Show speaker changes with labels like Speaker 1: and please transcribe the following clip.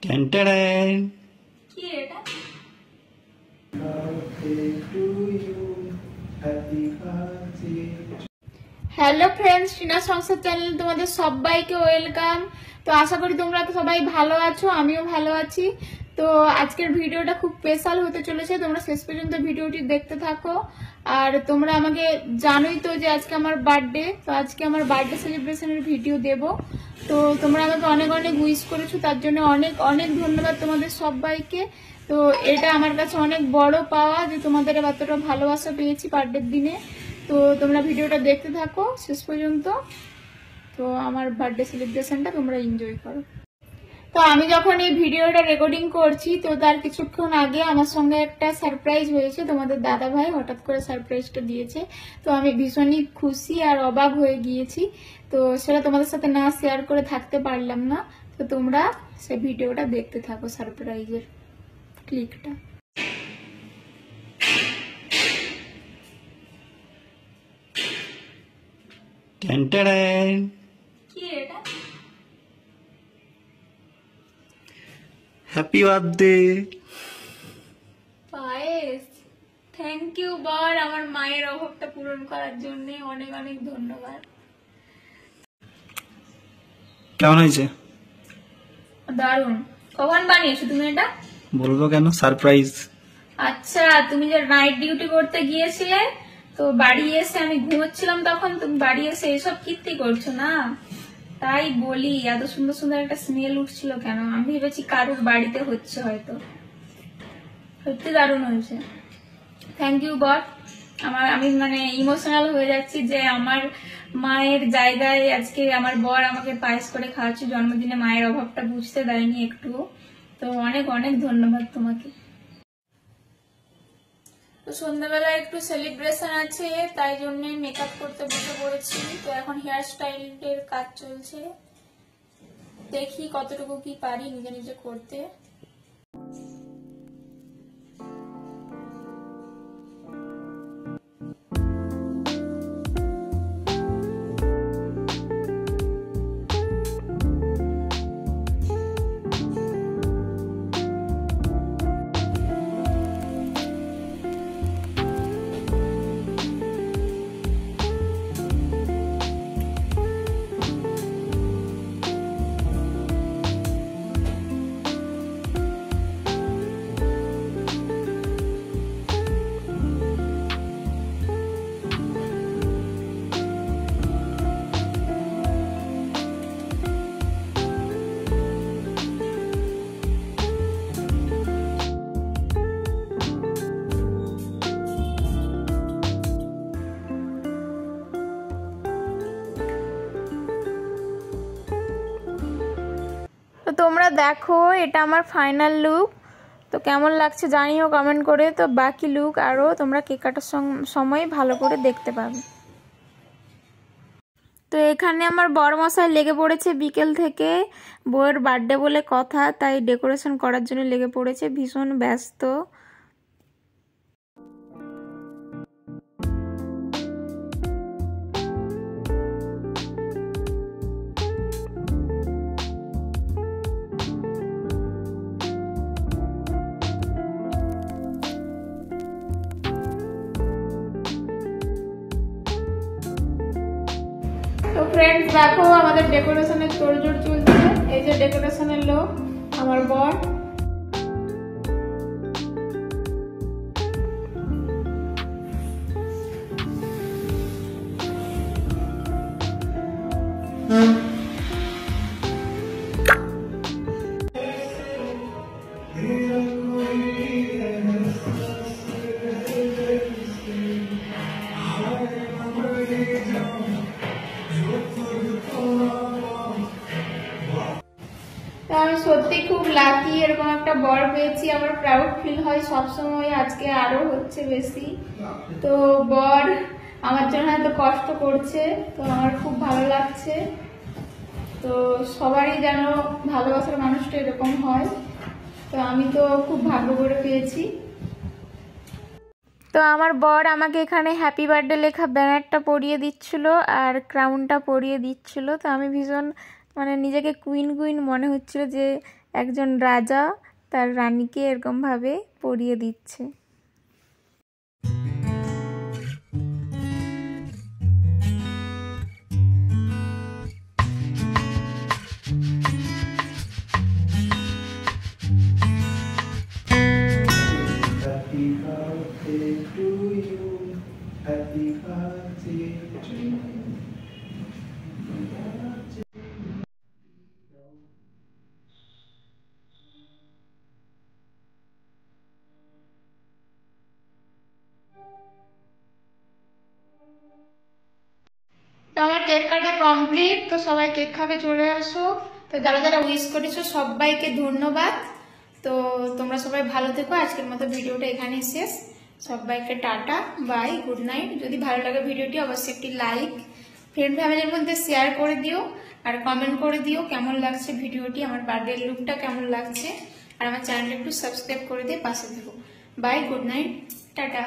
Speaker 1: টেনটেন
Speaker 2: কি এটা? Hello friends, Tina সংসার চ্যানেল তোমাদের সবাইকে ওয়েলকাম। তো আশা করি তোমরা সবাই ভালো আছো, আমিও ভালো আছি। তো আজকের ভিডিওটা খুব স্পেশাল হতে চলেছে, তোমরা শেষ পর্যন্ত ভিডিওটি দেখতে থাকো। আর তোমরা আমাকে জানোই তো যে আজকে আমার বার্থডে, তো আজকে আমার বার্থডে সেলিব্রেশনের ভিডিও দেব। তো তোমরা আমাকে অনেক অনেক উইশ করেছো, তার জন্য অনেক অনেক ধন্যবাদ তোমাদের সবাইকে। তো এটা আমার কাছে অনেক বড় পাওয়া যে তোমাদের এতটা ভালোবাসা পেয়েছি বার্থডের দিনে। তো তোমরা ভিডিওটা দেখতে থাকো শেষ পর্যন্ত, তো আমার বার্থডে সেলিব্রেশনটা তোমরা এনজয় করো। তো আমি যখন এই ভিডিওটা রেকর্ডিং করছি, তো তার কিছুক্ষণ আগে আমার সঙ্গে একটা সারপ্রাইজ হয়েছে। তোমাদের দাদা ভাই হঠাৎ করে সারপ্রাইজটা দিয়েছে, তো আমি ভীষণই খুশি আর অবাক হয়ে গিয়েছি। তো সেটা তোমাদের সাথে না শেয়ার করে থাকতে পারলাম না। তো তোমরা সে ভিডিওটা দেখতে থাকো, সারপ্রাইজের ক্লিকটা।
Speaker 1: টেনটেন
Speaker 2: কি এটা?
Speaker 1: Happy birthday.
Speaker 2: পায়েস, থ্যাংক ইউ বর, আমার মায়ের অভাবটা পূরণ করার জন্য অনেক অনেক ধন্যবাদ।
Speaker 1: কেমন হয়েছে?
Speaker 2: দারুণ। কখন বানিয়েছো তুমি এটা?
Speaker 1: বলবো কেন, সারপ্রাইজ।
Speaker 2: আচ্ছা, তুমি যে নাইট ডিউটি করতে গিয়েছিলে, তো বাড়ি এসে আমি ঘুমোচ্ছিলাম, তখন তুমি বাড়ি এসে এসব কীর্তি করছো না, তাই বলি এত সুন্দর সুন্দর একটা স্মেল উঠছিল কেন। আমি ভেবেছি কারোর বাড়িতে হচ্ছে হয়তো। সত্যি দারুণ হয়েছে, থ্যাংক ইউ বর। আমি মানে ইমোশনাল হয়ে যাচ্ছি যে আমার মায়ের জায়গায় আজকে আমার বর আমাকে পায়েস করে খাওয়াচ্ছে। জন্মদিনে মায়ের অভাবটা বুঝতে দেয়নি একটু। তো অনেক অনেক ধন্যবাদ তোমাকে। তো সন্ধ্যাবেলা একটু সেলিব্রেশন আছে, তাই জন্য মেকআপ করতে বসে পড়েছি। তো এখন হেয়ার স্টাইলের কাজ চলছে, দেখি কতটুকু কি পারি নিজে নিজে করতে। তো তোমরা দেখো, এটা আমার ফাইনাল লুক। তো কেমন লাগছে জানিও কমেন্ট করে। তো বাকি লুক আরও তোমরা কেক কাটার সময় ভালো করে দেখতে পাবে। তো এখানে আমার বড়মশাই লেগে পড়েছে বিকেল থেকে, বউয়ের বার্থডে বলে কথা, তাই ডেকোরেশন করার জন্য লেগে পড়েছে, ভীষণ ব্যস্ত। তো ফ্রেন্ডস দেখো, আমাদের ডেকোরেশনের তোড়জোড় চলছে। এই যে ডেকোরেশনের লোক আমার বর। আমি সত্যি খুব লাকি, এরকম একটা বর পেয়েছি। আমার প্রাউড ফিল হয় সবসময়, আজকে আরো হচ্ছে বেশি। তো বর আমার জন্য এত কষ্ট করছে, তো আমার খুব ভালো লাগছে। তো সবারই যেন ভালোবাসার মানুষটা এরকম হয়, তো আমি তো খুব ভাগ্য করে পেয়েছি। তো আমার বর আমাকে এখানে হ্যাপি বার্থডে লেখা ব্যানারটা পরিয়ে দিচ্ছিল আর ক্রাউনটা পরিয়ে দিচ্ছিল। তো আমি ভীষণ মানে নিজেকে কুইন কুইন মনে হচ্ছিল যে একজন রাজা তার রানীকে এরকম ভাবে পরিয়ে দিচ্ছে।
Speaker 1: Happy birthday to you. Happy birthday to you.
Speaker 2: তো আমার কেক কাটা কমপ্লিট। তো সবাই কেক খাবে, চলে আসো। তো যারা যারা উইশ করেছো সবাইকে ধন্যবাদ। তো তোমরা সবাই ভালো থেকো। আজকের মতো ভিডিওটা এখানেই শেষ। সবাইকে টাটা, বাই, গুড নাইট। যদি ভালো লাগে ভিডিওটি অবশ্যই একটি লাইক, ফ্রেন্ড ফ্যামিলির মধ্যে শেয়ার করে দিও, আর কমেন্ট করে দিও কেমন লাগছে ভিডিওটি, আমার বার্থডে লুকটা কেমন লাগছে। আর আমার চ্যানেলটা একটু সাবস্ক্রাইব করে দিয়ে পাশে থেকো। Bye, good night, tata.